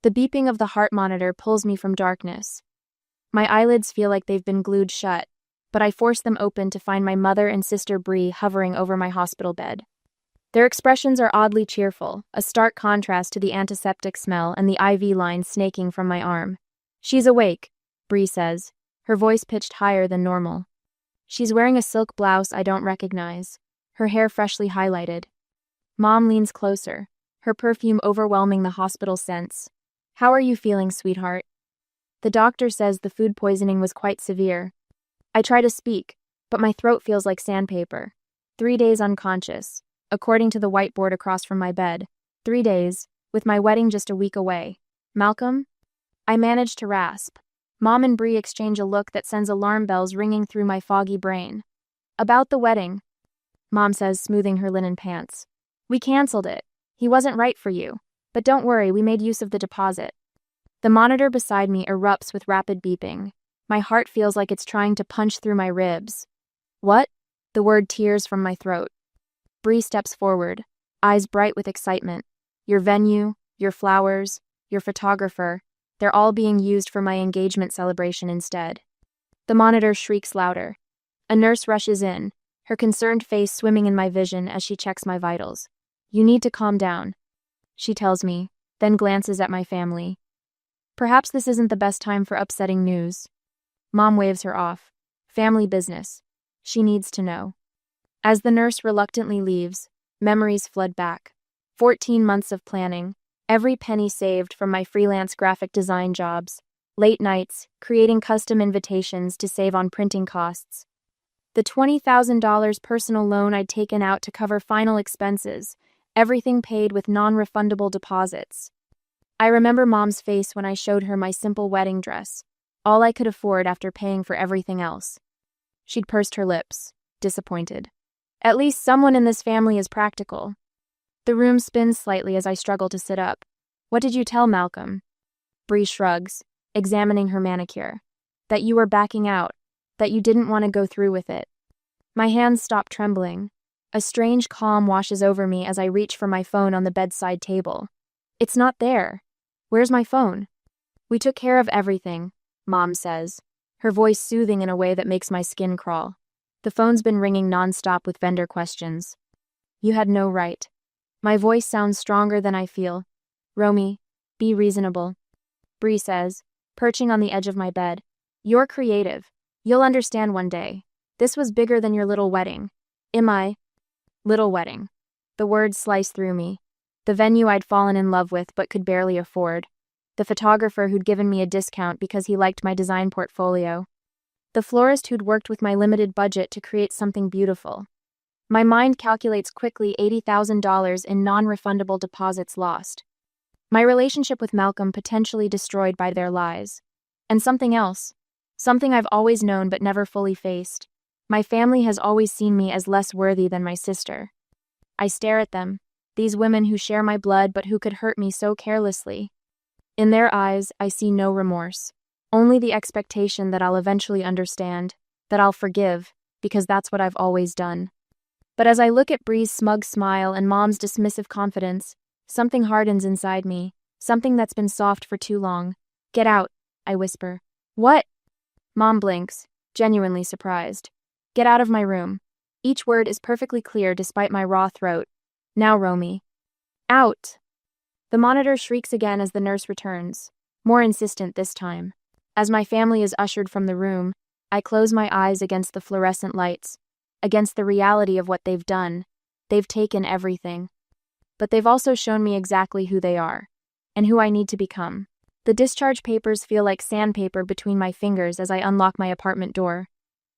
The beeping of the heart monitor pulls me from darkness. My eyelids feel like they've been glued shut, but I force them open to find my mother and sister Bree hovering over my hospital bed. Their expressions are oddly cheerful, a stark contrast to the antiseptic smell and the IV line snaking from my arm. "She's awake," Bree says, her voice pitched higher than normal. She's wearing a silk blouse I don't recognize, her hair freshly highlighted. Mom leans closer, her perfume overwhelming the hospital scents. "How are you feeling, sweetheart?" "The doctor says the food poisoning was quite severe." I try to speak, but my throat feels like sandpaper. 3 days unconscious, according to the whiteboard across from my bed. 3 days, with my wedding just a week away. "Malcolm?" I manage to rasp. Mom and Bree exchange a look that sends alarm bells ringing through my foggy brain. "About the wedding," Mom says, smoothing her linen pants. "We canceled it. He wasn't right for you. But don't worry, we made use of the deposit." The monitor beside me erupts with rapid beeping. My heart feels like it's trying to punch through my ribs. "What?" The word tears from my throat. Bree steps forward, eyes bright with excitement. "Your venue, your flowers, your photographer, they're all being used for my engagement celebration instead." The monitor shrieks louder. A nurse rushes in, her concerned face swimming in my vision as she checks my vitals. "You need to calm down," she tells me, then glances at my family. "Perhaps this isn't the best time for upsetting news." Mom waves her off. "Family business. She needs to know." As the nurse reluctantly leaves, memories flood back. 14 months of planning, every penny saved from my freelance graphic design jobs, late nights, creating custom invitations to save on printing costs. The $20,000 personal loan I'd taken out to cover final expenses, everything paid with non-refundable deposits. I remember Mom's face when I showed her my simple wedding dress, all I could afford after paying for everything else. She'd pursed her lips, disappointed. At least someone in this family is practical. The room spins slightly as I struggle to sit up. "What did you tell Malcolm?" Bree shrugs, examining her manicure. "That you were backing out, that you didn't want to go through with it." My hands stop trembling. A strange calm washes over me as I reach for my phone on the bedside table. It's not there. Where's my phone? "We took care of everything," Mom says, her voice soothing in a way that makes my skin crawl. The phone's been ringing nonstop with vendor questions. "You had no right." My voice sounds stronger than I feel. "Romy, be reasonable," Bree says, perching on the edge of my bed. "You're creative. You'll understand one day. This was bigger than your little wedding." Little wedding. The words slice through me. The venue I'd fallen in love with but could barely afford. The photographer who'd given me a discount because he liked my design portfolio. The florist who'd worked with my limited budget to create something beautiful. My mind calculates quickly $80,000 in non-refundable deposits lost. My relationship with Malcolm potentially destroyed by their lies. And something else. Something I've always known but never fully faced. My family has always seen me as less worthy than my sister. I stare at them, these women who share my blood but who could hurt me so carelessly. In their eyes, I see no remorse. Only the expectation that I'll eventually understand, that I'll forgive, because that's what I've always done. But as I look at Bree's smug smile and Mom's dismissive confidence, something hardens inside me, something that's been soft for too long. "Get out," I whisper. "What?" Mom blinks, genuinely surprised. "Get out of my room." Each word is perfectly clear despite my raw throat. "Now, Romy." "Out!" The monitor shrieks again as the nurse returns, more insistent this time. As my family is ushered from the room, I close my eyes against the fluorescent lights, against the reality of what they've done. They've taken everything. But they've also shown me exactly who they are, and who I need to become. The discharge papers feel like sandpaper between my fingers as I unlock my apartment door.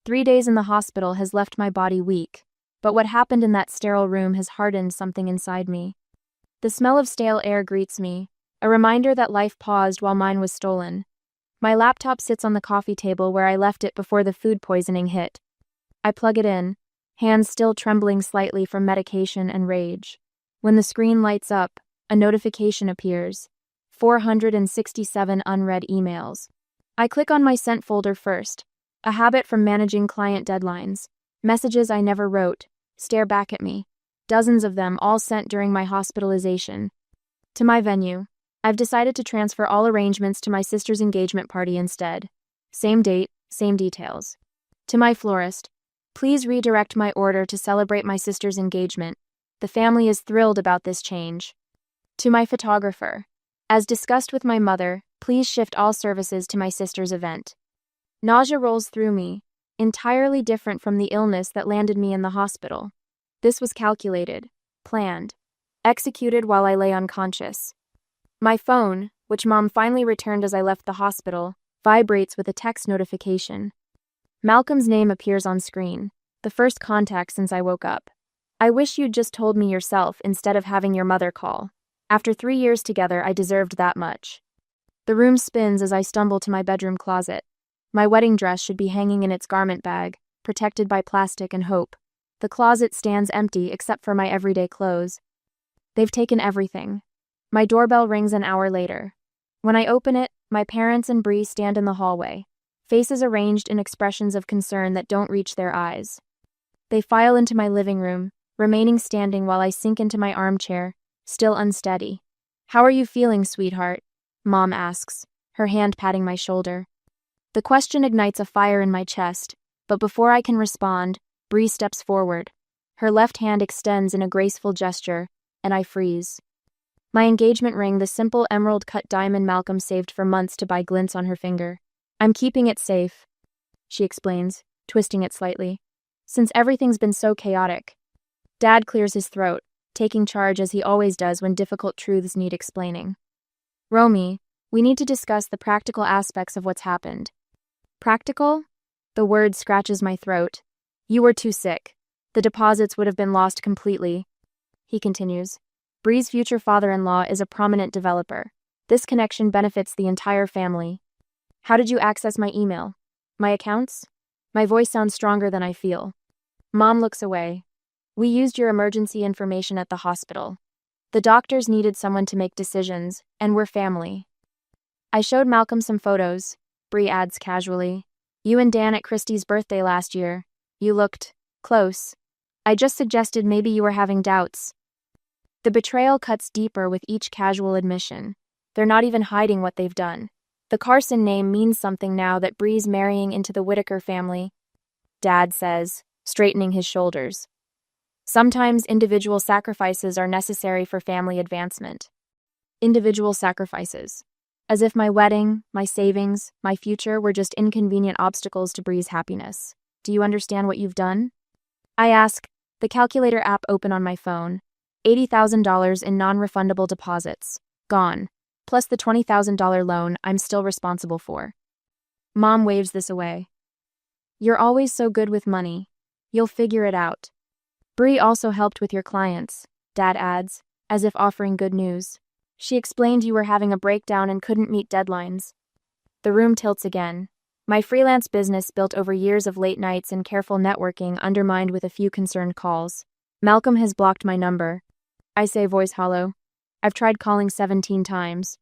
3 days in the hospital has left my body weak, but what happened in that sterile room has hardened something inside me. The smell of stale air greets me, a reminder that life paused while mine was stolen. My laptop sits on the coffee table where I left it before the food poisoning hit. I plug it in, hands still trembling slightly from medication and rage. When the screen lights up, a notification appears. 467 unread emails. I click on my sent folder first, a habit from managing client deadlines. Messages I never wrote stare back at me. Dozens of them, all sent during my hospitalization. To my venue. I've decided to transfer all arrangements to my sister's engagement party instead. Same date, same details. To my florist, please redirect my order to celebrate my sister's engagement. The family is thrilled about this change. To my photographer, as discussed with my mother, please shift all services to my sister's event. Nausea rolls through me, entirely different from the illness that landed me in the hospital. This was calculated, planned, executed while I lay unconscious. My phone, which Mom finally returned as I left the hospital, vibrates with a text notification. Malcolm's name appears on screen, the first contact since I woke up. I wish you'd just told me yourself instead of having your mother call. After 3 years together, I deserved that much. The room spins as I stumble to my bedroom closet. My wedding dress should be hanging in its garment bag, protected by plastic and hope. The closet stands empty except for my everyday clothes. They've taken everything. My doorbell rings an hour later. When I open it, my parents and Bree stand in the hallway, faces arranged in expressions of concern that don't reach their eyes. They file into my living room, remaining standing while I sink into my armchair, still unsteady. "How are you feeling, sweetheart?" Mom asks, her hand patting my shoulder. The question ignites a fire in my chest, but before I can respond, Bree steps forward. Her left hand extends in a graceful gesture, and I freeze. My engagement ring, the simple emerald-cut diamond Malcolm saved for months to buy, glints on her finger. "I'm keeping it safe," she explains, twisting it slightly, "since everything's been so chaotic." Dad clears his throat, taking charge as he always does when difficult truths need explaining. "Romy, we need to discuss the practical aspects of what's happened." "Practical?" The word scratches my throat. "You were too sick. The deposits would have been lost completely." He continues. "Bree's future father-in-law is a prominent developer. This connection benefits the entire family." "How did you access my email? My accounts?" My voice sounds stronger than I feel. Mom looks away. "We used your emergency information at the hospital. The doctors needed someone to make decisions, and we're family." "I showed Malcolm some photos," Bree adds casually. "You and Dan at Christie's birthday last year. You looked close. I just suggested maybe you were having doubts." The betrayal cuts deeper with each casual admission. They're not even hiding what they've done. The Carson name means something now that Bree's marrying into the Whitaker family, Dad says, straightening his shoulders. "Sometimes individual sacrifices are necessary for family advancement." Individual sacrifices. As if my wedding, my savings, my future were just inconvenient obstacles to Bree's happiness. "Do you understand what you've done?" I ask, the calculator app open on my phone. $80,000 in non-refundable deposits. Gone. Plus the $20,000 loan I'm still responsible for. Mom waves this away. "You're always so good with money. You'll figure it out." "Bree also helped with your clients," Dad adds, as if offering good news. "She explained you were having a breakdown and couldn't meet deadlines." The room tilts again. My freelance business, built over years of late nights and careful networking, undermined with a few concerned calls. "Malcolm has blocked my number," I say, voice hollow. "I've tried calling 17 times.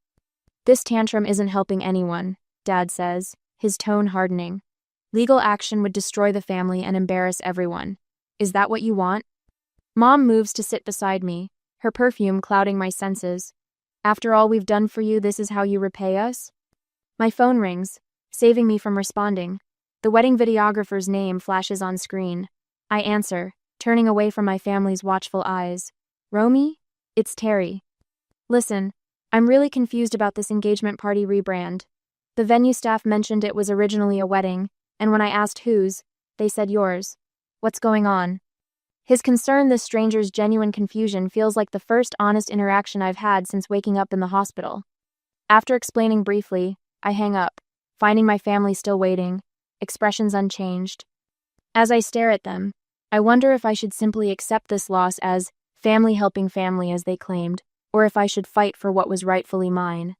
"This tantrum isn't helping anyone," Dad says, his tone hardening. "Legal action would destroy the family and embarrass everyone. Is that what you want?" Mom moves to sit beside me, her perfume clouding my senses. "After all we've done for you, this is how you repay us?" My phone rings, saving me from responding. The wedding videographer's name flashes on screen. I answer, turning away from my family's watchful eyes. "Romy? It's Terry. Listen, I'm really confused about this engagement party rebrand. The venue staff mentioned it was originally a wedding, and when I asked whose, they said yours. What's going on?" His concern, this stranger's genuine confusion, feels like the first honest interaction I've had since waking up in the hospital. After explaining briefly, I hang up, finding my family still waiting, expressions unchanged. As I stare at them, I wonder if I should simply accept this loss as family helping family, as they claimed, or if I should fight for what was rightfully mine.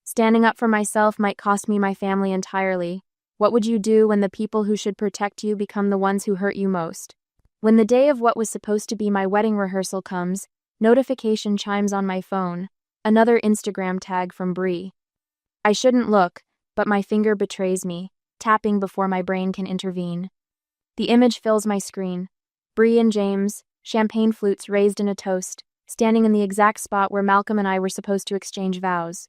Standing up for myself might cost me my family entirely. What would you do when the people who should protect you become the ones who hurt you most? When the day of what was supposed to be my wedding rehearsal comes, notification chimes on my phone, another Instagram tag from Bree. I shouldn't look, but my finger betrays me, tapping before my brain can intervene. The image fills my screen. Bree and James, champagne flutes raised in a toast, standing in the exact spot where Malcolm and I were supposed to exchange vows.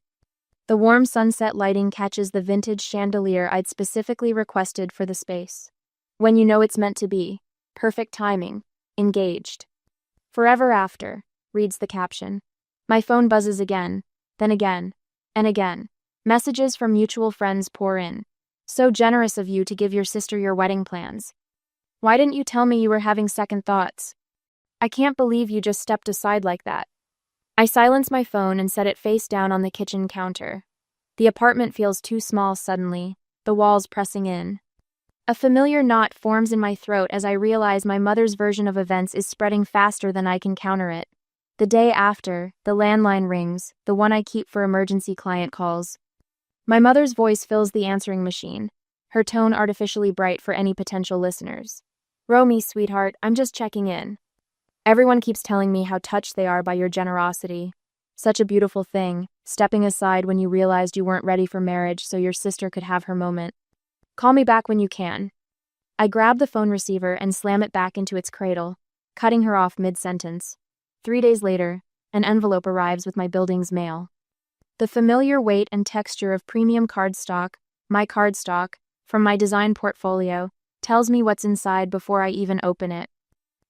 The warm sunset lighting catches the vintage chandelier I'd specifically requested for the space. When you know it's meant to be. Perfect timing. Engaged. Forever after, reads the caption. My phone buzzes again, then again, and again. Messages from mutual friends pour in. So generous of you to give your sister your wedding plans. Why didn't you tell me you were having second thoughts? I can't believe you just stepped aside like that. I silence my phone and set it face down on the kitchen counter. The apartment feels too small suddenly, the walls pressing in. A familiar knot forms in my throat as I realize my mother's version of events is spreading faster than I can counter it. The day after, the landline rings, the one I keep for emergency client calls. My mother's voice fills the answering machine, her tone artificially bright for any potential listeners. Romy, sweetheart, I'm just checking in. Everyone keeps telling me how touched they are by your generosity. Such a beautiful thing, stepping aside when you realized you weren't ready for marriage so your sister could have her moment. Call me back when you can. I grab the phone receiver and slam it back into its cradle, cutting her off mid-sentence. 3 days later, an envelope arrives with my building's mail. The familiar weight and texture of premium cardstock, my cardstock, from my design portfolio, tells me what's inside before I even open it.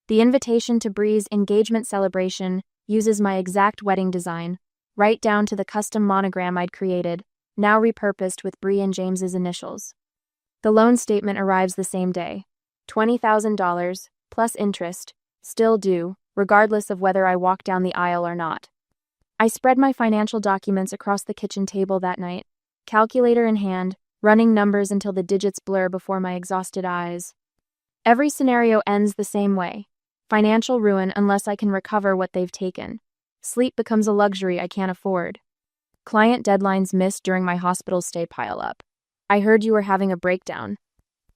The invitation to Bree's engagement celebration uses my exact wedding design, right down to the custom monogram I'd created, now repurposed with Bree and James's initials. The loan statement arrives the same day. $20,000, plus interest, still due, regardless of whether I walk down the aisle or not. I spread my financial documents across the kitchen table that night, calculator in hand, running numbers until the digits blur before my exhausted eyes. Every scenario ends the same way. Financial ruin unless I can recover what they've taken. Sleep becomes a luxury I can't afford. Client deadlines missed during my hospital stay pile up. I heard you were having a breakdown.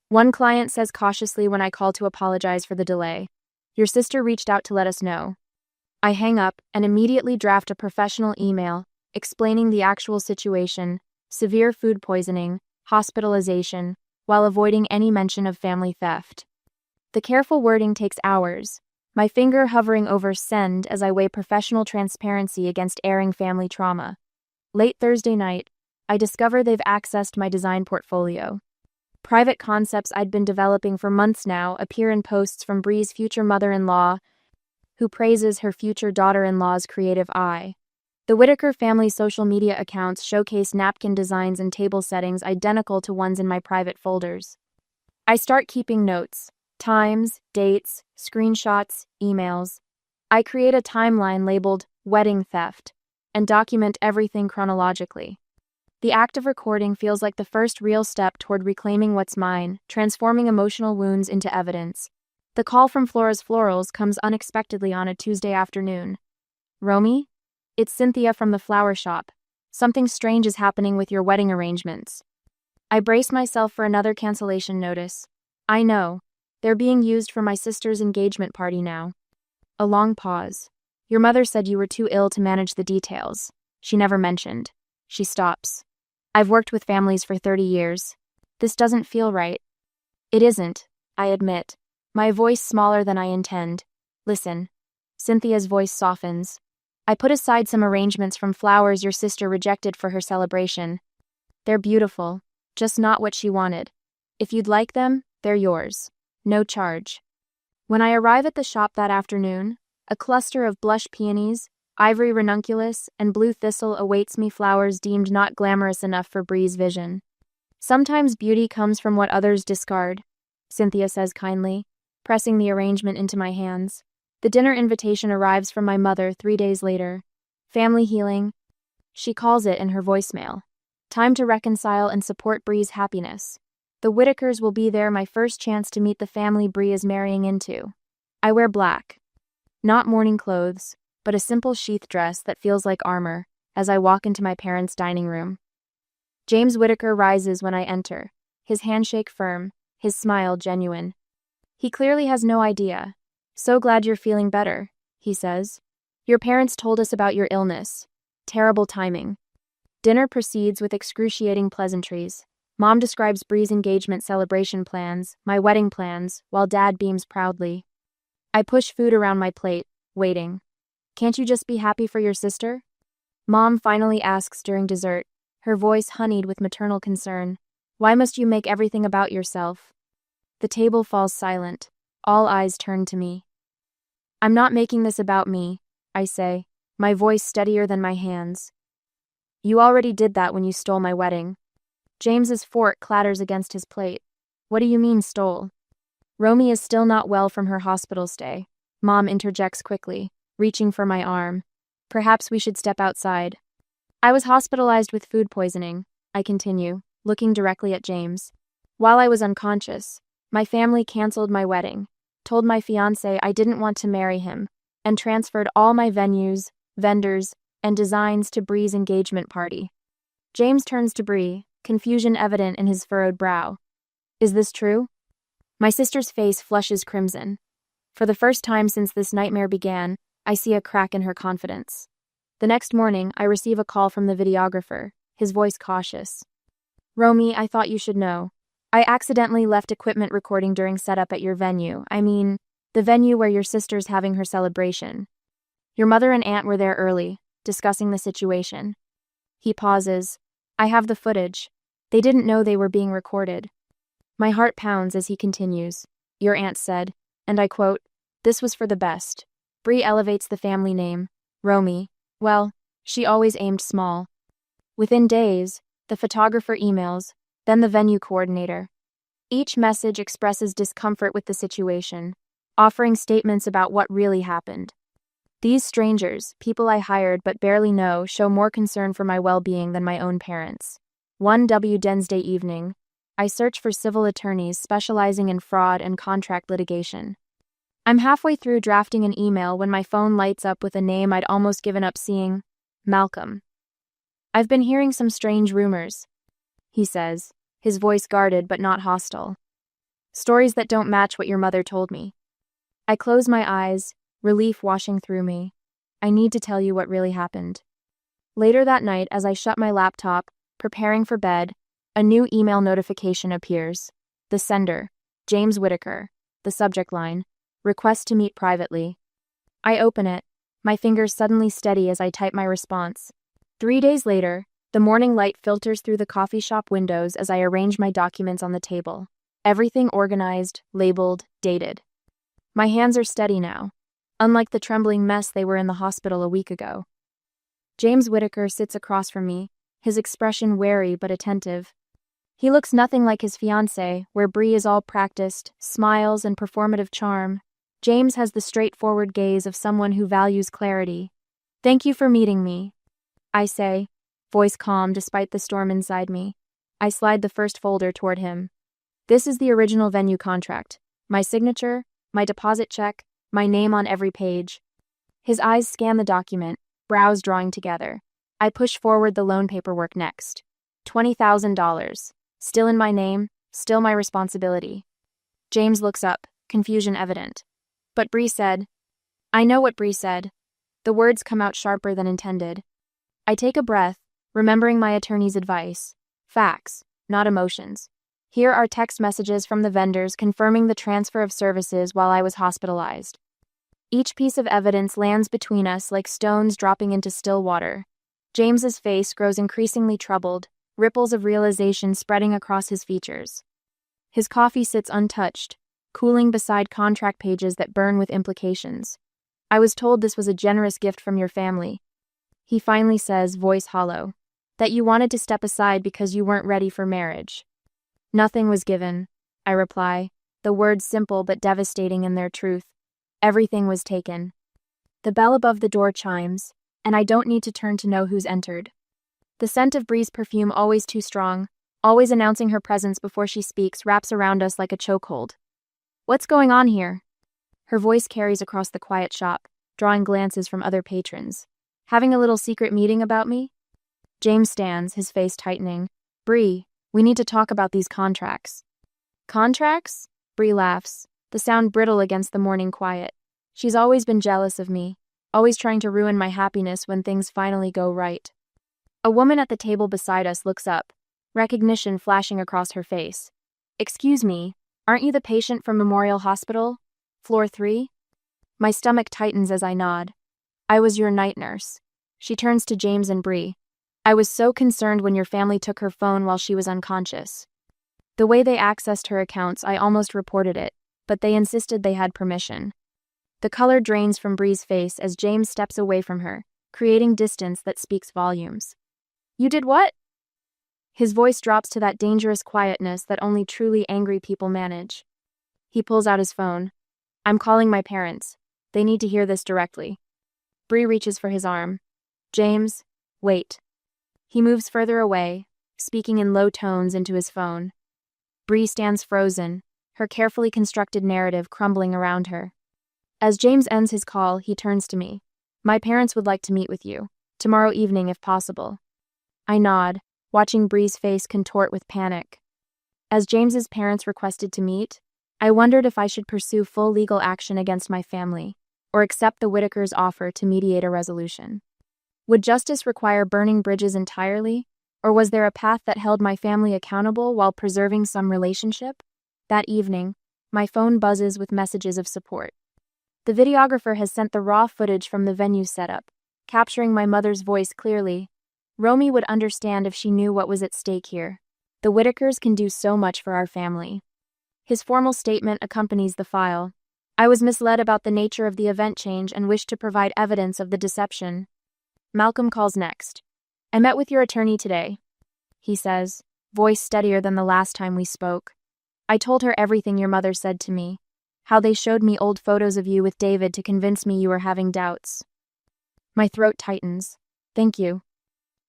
One client says cautiously when I call to apologize for the delay. Your sister reached out to let us know. I hang up and immediately draft a professional email explaining the actual situation, severe food poisoning, hospitalization, while avoiding any mention of family theft. The careful wording takes hours, my finger hovering over send as I weigh professional transparency against airing family trauma. Late Thursday night, I discover they've accessed my design portfolio. Private concepts I'd been developing for months now appear in posts from Bree's future mother-in-law, who praises her future daughter-in-law's creative eye. The Whitaker family social media accounts showcase napkin designs and table settings identical to ones in my private folders. I start keeping notes, times, dates, screenshots, emails. I create a timeline labeled Wedding Theft and document everything chronologically. The act of recording feels like the first real step toward reclaiming what's mine, transforming emotional wounds into evidence. The call from Flora's Florals comes unexpectedly on a Tuesday afternoon. Romy? It's Cynthia from the flower shop. Something strange is happening with your wedding arrangements. I brace myself for another cancellation notice. I know. They're being used for my sister's engagement party now. A long pause. Your mother said you were too ill to manage the details. She never mentioned. She stops. I've worked with families for 30 years. This doesn't feel right. It isn't, I admit. My voice smaller than I intend. Listen. Cynthia's voice softens. I put aside some arrangements from flowers your sister rejected for her celebration. They're beautiful, just not what she wanted. If you'd like them, they're yours. No charge. When I arrive at the shop that afternoon, a cluster of blush peonies, ivory ranunculus, and blue thistle awaits me, flowers deemed not glamorous enough for Bree's vision. Sometimes beauty comes from what others discard, Cynthia says kindly, pressing the arrangement into my hands. The dinner invitation arrives from my mother 3 days later. Family healing, she calls it in her voicemail. Time to reconcile and support Bree's happiness. The Whitakers will be there, my first chance to meet the family Bree is marrying into. I wear black. Not mourning clothes, but a simple sheath dress that feels like armor, as I walk into my parents' dining room. James Whitaker rises when I enter, his handshake firm, his smile genuine. He clearly has no idea. So glad you're feeling better, he says. Your parents told us about your illness. Terrible timing. Dinner proceeds with excruciating pleasantries. Mom describes Bree's engagement celebration plans, my wedding plans, while Dad beams proudly. I push food around my plate, waiting. Can't you just be happy for your sister? Mom finally asks during dessert, her voice honeyed with maternal concern. Why must you make everything about yourself? The table falls silent. All eyes turn to me. I'm not making this about me, I say, my voice steadier than my hands. You already did that when you stole my wedding. James's fork clatters against his plate. What do you mean stole? Romy is still not well from her hospital stay. Mom interjects quickly, reaching for my arm. Perhaps we should step outside. I was hospitalized with food poisoning, I continue, looking directly at James. While I was unconscious, my family canceled my wedding, told my fiancé I didn't want to marry him, and transferred all my venues, vendors, and designs to Bree's engagement party. James turns to Bree, confusion evident in his furrowed brow. Is this true? My sister's face flushes crimson. For the first time since this nightmare began, I see a crack in her confidence. The next morning, I receive a call from the videographer, his voice cautious. Romy, I thought you should know. I accidentally left equipment recording during setup at your venue. I mean, the venue where your sister's having her celebration. Your mother and aunt were there early, discussing the situation. He pauses. I have the footage. They didn't know they were being recorded. My heart pounds as he continues. Your aunt said, and I quote, "This was for the best." Bree elevates the family name. Romy. Well, she always aimed small. Within days, the photographer emails, then the venue coordinator. Each message expresses discomfort with the situation, offering statements about what really happened. These strangers, people I hired but barely know, show more concern for my well-being than my own parents. One Wednesday evening, I search for civil attorneys specializing in fraud and contract litigation. I'm halfway through drafting an email when my phone lights up with a name I'd almost given up seeing, Malcolm. I've been hearing some strange rumors, he says, his voice guarded but not hostile. Stories that don't match what your mother told me. I close my eyes, relief washing through me. I need to tell you what really happened. Later that night, as I shut my laptop, preparing for bed, a new email notification appears. The sender, James Whitaker. The subject line, request to meet privately. I open it, my fingers suddenly steady as I type my response. 3 days later, the morning light filters through the coffee shop windows as I arrange my documents on the table. Everything organized, labeled, dated. My hands are steady now, unlike the trembling mess they were in the hospital a week ago. James Whitaker sits across from me, his expression wary but attentive. He looks nothing like his fiancée, where Bree is all practiced, smiles and performative charm. James has the straightforward gaze of someone who values clarity. Thank you for meeting me, I say, voice calm despite the storm inside me. I slide the first folder toward him. This is the original venue contract. My signature, my deposit check, my name on every page. His eyes scan the document, brows drawing together. I push forward the loan paperwork next. $20,000. Still in my name, still my responsibility. James looks up, confusion evident. But Bree said. I know what Bree said. The words come out sharper than intended. I take a breath, remembering my attorney's advice. Facts, not emotions. Here are text messages from the vendors confirming the transfer of services while I was hospitalized. Each piece of evidence lands between us like stones dropping into still water. James's face grows increasingly troubled, ripples of realization spreading across his features. His coffee sits untouched, cooling beside contract pages that burn with implications. I was told this was a generous gift from your family. He finally says, voice hollow, that you wanted to step aside because you weren't ready for marriage. Nothing was given, I reply, the words simple but devastating in their truth. Everything was taken. The bell above the door chimes, and I don't need to turn to know who's entered. The scent of Bree's perfume, always too strong, always announcing her presence before she speaks, wraps around us like a chokehold. What's going on here? Her voice carries across the quiet shop, drawing glances from other patrons. Having a little secret meeting about me? James stands, his face tightening. Bree, we need to talk about these contracts. Contracts? Bree laughs, the sound brittle against the morning quiet. She's always been jealous of me, always trying to ruin my happiness when things finally go right. A woman at the table beside us looks up, recognition flashing across her face. Excuse me, aren't you the patient from Memorial Hospital? Floor 3? My stomach tightens as I nod. I was your night nurse. She turns to James and Bree. I was so concerned when your family took her phone while she was unconscious. The way they accessed her accounts, I almost reported it, but they insisted they had permission. The color drains from Bree's face as James steps away from her, creating distance that speaks volumes. You did what? His voice drops to that dangerous quietness that only truly angry people manage. He pulls out his phone. I'm calling my parents. They need to hear this directly. Bree reaches for his arm. James, wait. He moves further away, speaking in low tones into his phone. Bree stands frozen, her carefully constructed narrative crumbling around her. As James ends his call, he turns to me. My parents would like to meet with you, tomorrow evening if possible. I nod, watching Bree's face contort with panic. As James's parents requested to meet, I wondered if I should pursue full legal action against my family, or accept the Whitakers' offer to mediate a resolution. Would justice require burning bridges entirely, or was there a path that held my family accountable while preserving some relationship? That evening, my phone buzzes with messages of support. The videographer has sent the raw footage from the venue setup, capturing my mother's voice clearly. Romy would understand if she knew what was at stake here. The Whitakers can do so much for our family. His formal statement accompanies the file. I was misled about the nature of the event change and wished to provide evidence of the deception. Malcolm calls next. I met with your attorney today, he says, voice steadier than the last time we spoke. I told her everything your mother said to me. How they showed me old photos of you with David to convince me you were having doubts. My throat tightens. Thank you.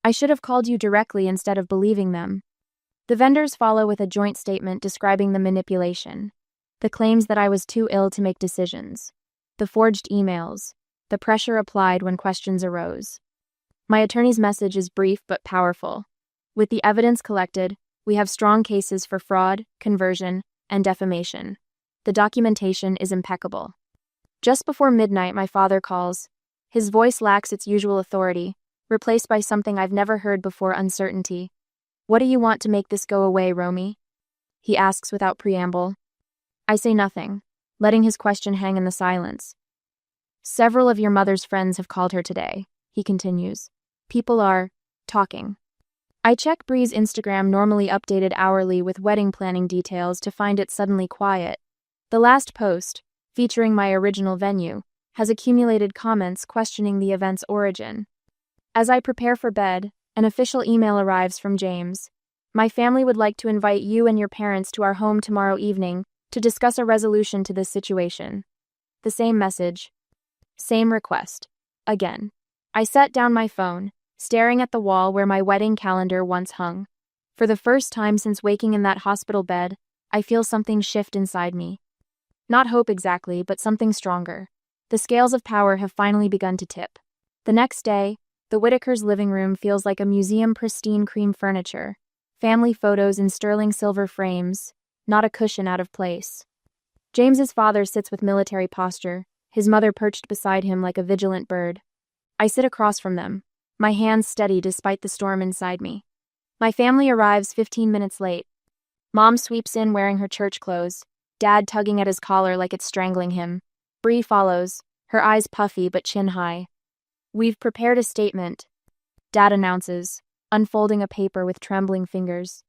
I should have called you directly instead of believing them. The vendors follow with a joint statement describing the manipulation, the claims that I was too ill to make decisions, the forged emails, the pressure applied when questions arose. My attorney's message is brief but powerful. With the evidence collected, we have strong cases for fraud, conversion, and defamation. The documentation is impeccable. Just before midnight, my father calls. His voice lacks its usual authority, replaced by something I've never heard before: uncertainty. What do you want to make this go away, Romy? He asks without preamble. I say nothing, letting his question hang in the silence. Several of your mother's friends have called her today, he continues. People are talking. I check Bree's Instagram, normally updated hourly with wedding planning details, to find it suddenly quiet. The last post, featuring my original venue, has accumulated comments questioning the event's origin. As I prepare for bed, an official email arrives from James. My family would like to invite you and your parents to our home tomorrow evening to discuss a resolution to this situation. The same message. Same request. Again. I set down my phone, staring at the wall where my wedding calendar once hung. For the first time since waking in that hospital bed, I feel something shift inside me. Not hope exactly, but something stronger. The scales of power have finally begun to tip. The next day, the Whitakers' living room feels like a museum: pristine cream furniture, family photos in sterling silver frames, not a cushion out of place. James's father sits with military posture, his mother perched beside him like a vigilant bird. I sit across from them, my hands steady despite the storm inside me. My family arrives 15 minutes late. Mom sweeps in wearing her church clothes, Dad tugging at his collar like it's strangling him. Bree follows, her eyes puffy but chin high. We've prepared a statement, Dad announces, unfolding a paper with trembling fingers.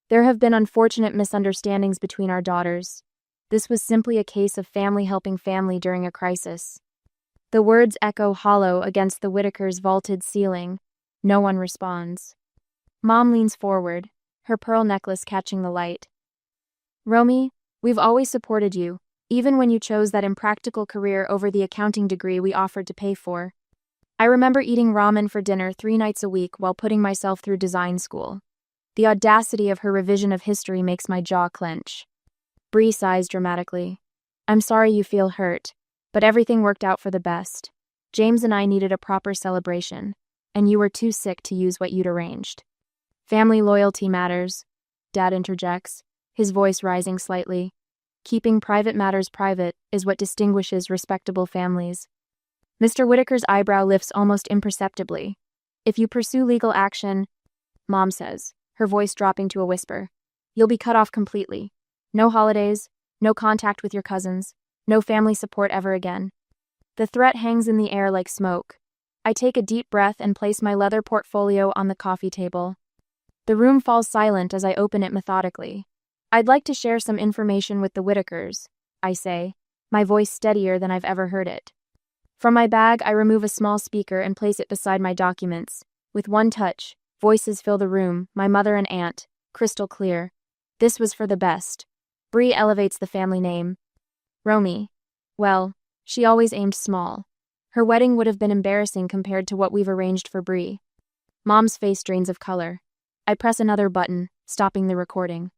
There have been unfortunate misunderstandings between our daughters. This was simply a case of family helping family during a crisis. The words echo hollow against the Whitakers' vaulted ceiling. No one responds. Mom leans forward, her pearl necklace catching the light. Romy, we've always supported you, even when you chose that impractical career over the accounting degree we offered to pay for. I remember eating ramen for dinner 3 nights a week while putting myself through design school. The audacity of her revision of history makes my jaw clench. Bree sighs dramatically. I'm sorry you feel hurt, but everything worked out for the best. James and I needed a proper celebration, and you were too sick to use what you'd arranged. Family loyalty matters, Dad interjects, his voice rising slightly. Keeping private matters private is what distinguishes respectable families. Mr. Whitaker's eyebrow lifts almost imperceptibly. If you pursue legal action, Mom says, her voice dropping to a whisper, you'll be cut off completely. No holidays, no contact with your cousins, no family support ever again. The threat hangs in the air like smoke. I take a deep breath and place my leather portfolio on the coffee table. The room falls silent as I open it methodically. I'd like to share some information with the Whitakers, I say, my voice steadier than I've ever heard it. From my bag, I remove a small speaker and place it beside my documents. With one touch, voices fill the room, my mother and aunt, crystal clear. This was for the best. Bree elevates the family name. Romy. Well, she always aimed small. Her wedding would have been embarrassing compared to what we've arranged for Bree. Mom's face drains of color. I press another button, stopping the recording.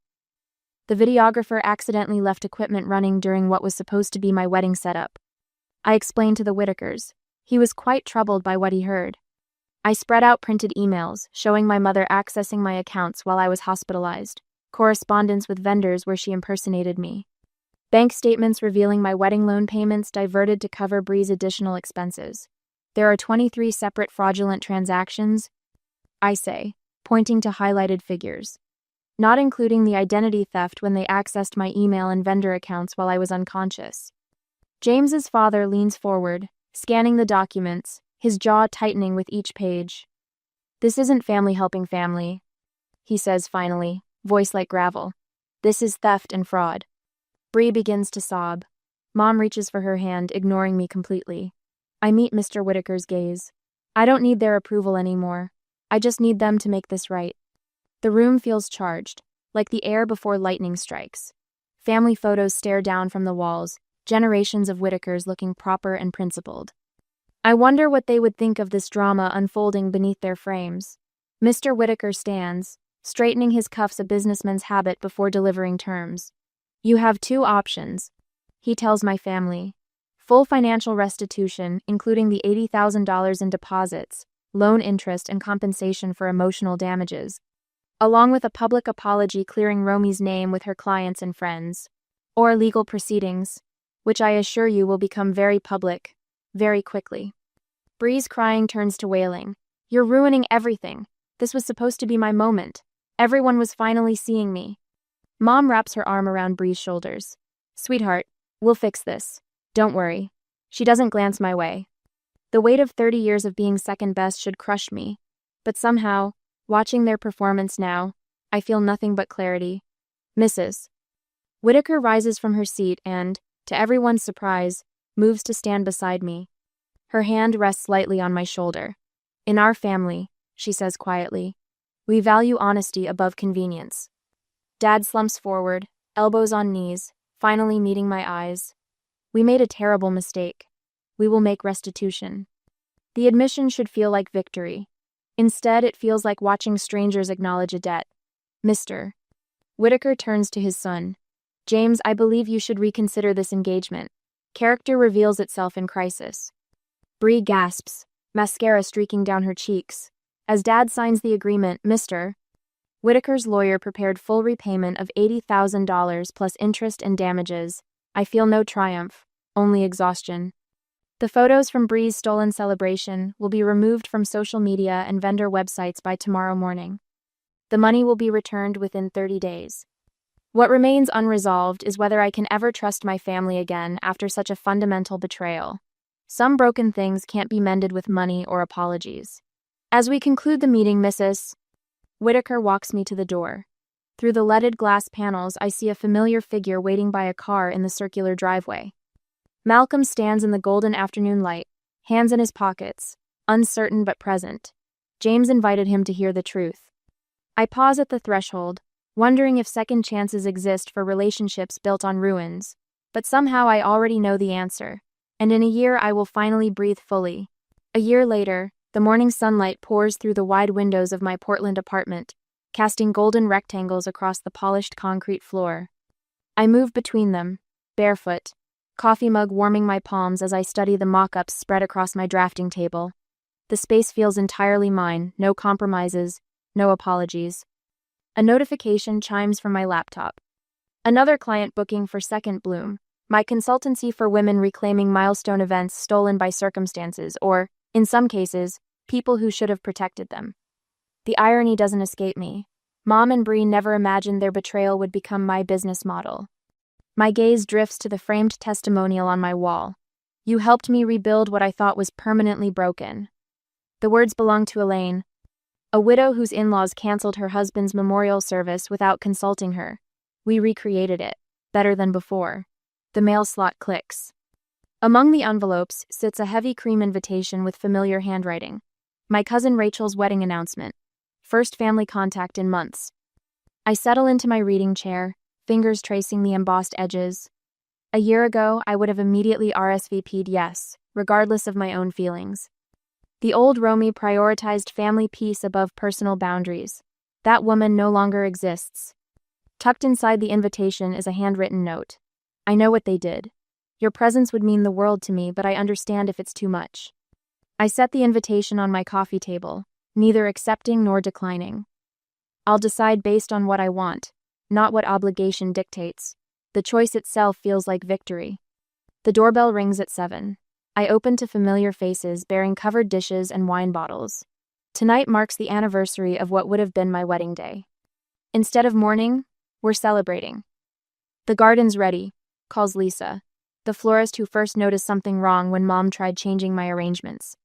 The videographer accidentally left equipment running during what was supposed to be my wedding setup. I explained to the Whitakers. He was quite troubled by what he heard. I spread out printed emails, showing my mother accessing my accounts while I was hospitalized, correspondence with vendors where she impersonated me, bank statements revealing my wedding loan payments diverted to cover Bree's additional expenses. There are 23 separate fraudulent transactions, I say, pointing to highlighted figures, not including the identity theft when they accessed my email and vendor accounts while I was unconscious. James's father leans forward, scanning the documents, his jaw tightening with each page. This isn't family helping family, he says finally, voice like gravel. This is theft and fraud. Bree begins to sob. Mom reaches for her hand, ignoring me completely. I meet Mr. Whitaker's gaze. I don't need their approval anymore. I just need them to make this right. The room feels charged, like the air before lightning strikes. Family photos stare down from the walls, generations of Whitakers looking proper and principled. I wonder what they would think of this drama unfolding beneath their frames. Mr. Whitaker stands, straightening his cuffs, a businessman's habit before delivering terms. You have two options, he tells my family. Full financial restitution, including the $80,000 in deposits, loan interest, and compensation for emotional damages, along with a public apology clearing Romy's name with her clients and friends. Or legal proceedings, which I assure you will become very public, very quickly. Bree's crying turns to wailing. You're ruining everything. This was supposed to be my moment. Everyone was finally seeing me. Mom wraps her arm around Bree's shoulders. Sweetheart, we'll fix this. Don't worry. She doesn't glance my way. The weight of 30 years of being second best should crush me. But somehow, watching their performance now, I feel nothing but clarity. Mrs. Whitaker rises from her seat and, to everyone's surprise, moves to stand beside me. Her hand rests lightly on my shoulder. In our family, she says quietly, we value honesty above convenience. Dad slumps forward, elbows on knees, finally meeting my eyes. We made a terrible mistake. We will make restitution. The admission should feel like victory. Instead, it feels like watching strangers acknowledge a debt. Mr. Whitaker turns to his son. James, I believe you should reconsider this engagement. Character reveals itself in crisis. Bree gasps, mascara streaking down her cheeks. As Dad signs the agreement, Mr. Whitaker's lawyer prepared full repayment of $80,000 plus interest and damages. I feel no triumph, only exhaustion. The photos from Bree's stolen celebration will be removed from social media and vendor websites by tomorrow morning. The money will be returned within 30 days. What remains unresolved is whether I can ever trust my family again after such a fundamental betrayal. Some broken things can't be mended with money or apologies. As we conclude the meeting, Mrs. Whitaker walks me to the door. Through the leaded glass panels, I see a familiar figure waiting by a car in the circular driveway. Malcolm stands in the golden afternoon light, hands in his pockets, uncertain but present. James invited him to hear the truth. I pause at the threshold, wondering if second chances exist for relationships built on ruins, but somehow I already know the answer, and in a year I will finally breathe fully. A year later, the morning sunlight pours through the wide windows of my Portland apartment, casting golden rectangles across the polished concrete floor. I move between them, barefoot, coffee mug warming my palms as I study the mock-ups spread across my drafting table. The space feels entirely mine, no compromises, no apologies. A notification chimes from my laptop. Another client booking for Second Bloom, my consultancy for women reclaiming milestone events stolen by circumstances or, in some cases, people who should have protected them. The irony doesn't escape me. Mom and Bree never imagined their betrayal would become my business model. My gaze drifts to the framed testimonial on my wall. You helped me rebuild what I thought was permanently broken." The words belonged to Elaine, a widow whose in-laws canceled her husband's memorial service without consulting her. We recreated it, better than before. The mail slot clicks. Among the envelopes sits a heavy cream invitation with familiar handwriting. My cousin Rachel's wedding announcement. First family contact in months. I settle into my reading chair, fingers tracing the embossed edges. A year ago, I would have immediately RSVP'd yes, regardless of my own feelings. The old Romy prioritized family peace above personal boundaries. That woman no longer exists. Tucked inside the invitation is a handwritten note. I know what they did. Your presence would mean the world to me, but I understand if it's too much. I set the invitation on my coffee table, neither accepting nor declining. I'll decide based on what I want, not what obligation dictates. The choice itself feels like victory. The doorbell rings at 7. I open to familiar faces bearing covered dishes and wine bottles. Tonight marks the anniversary of what would have been my wedding day. Instead of mourning, we're celebrating. "The garden's ready," calls Lisa, the florist who first noticed something wrong when Mom tried changing my arrangements.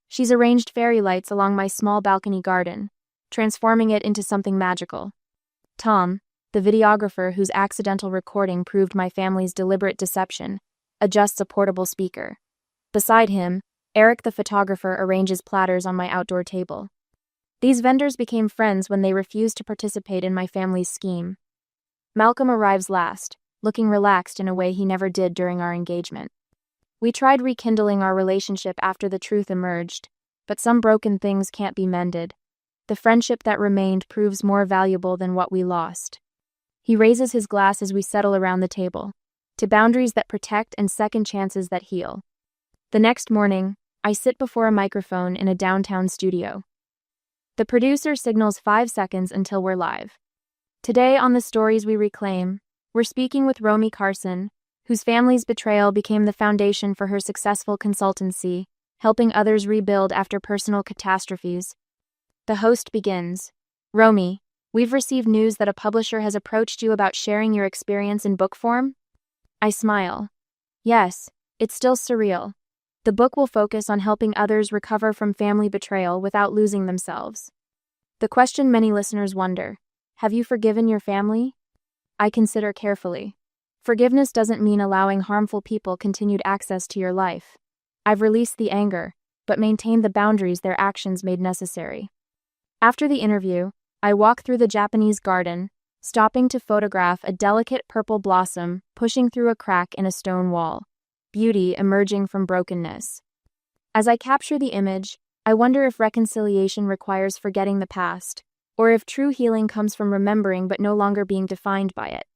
She's arranged fairy lights along my small balcony garden, transforming it into something magical. Tom, the videographer whose accidental recording proved my family's deliberate deception, adjusts a portable speaker. Beside him, Eric the photographer arranges platters on my outdoor table. These vendors became friends when they refused to participate in my family's scheme. Malcolm arrives last, looking relaxed in a way he never did during our engagement. We tried rekindling our relationship after the truth emerged, but some broken things can't be mended. The friendship that remained proves more valuable than what we lost. He raises his glass as we settle around the table, to boundaries that protect and second chances that heal. The next morning, I sit before a microphone in a downtown studio. The producer signals 5 seconds until we're live. Today on The Stories We Reclaim, we're speaking with Romy Carson, whose family's betrayal became the foundation for her successful consultancy, helping others rebuild after personal catastrophes. The host begins. "Romy, we've received news that a publisher has approached you about sharing your experience in book form?" I smile. "Yes, it's still surreal. The book will focus on helping others recover from family betrayal without losing themselves." The question many listeners wonder, have you forgiven your family? I consider carefully. Forgiveness doesn't mean allowing harmful people continued access to your life. I've released the anger, but maintained the boundaries their actions made necessary. After the interview, I walk through the Japanese garden, stopping to photograph a delicate purple blossom pushing through a crack in a stone wall, beauty emerging from brokenness. As I capture the image, I wonder if reconciliation requires forgetting the past, or if true healing comes from remembering but no longer being defined by it.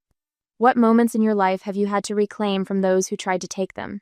What moments in your life have you had to reclaim from those who tried to take them?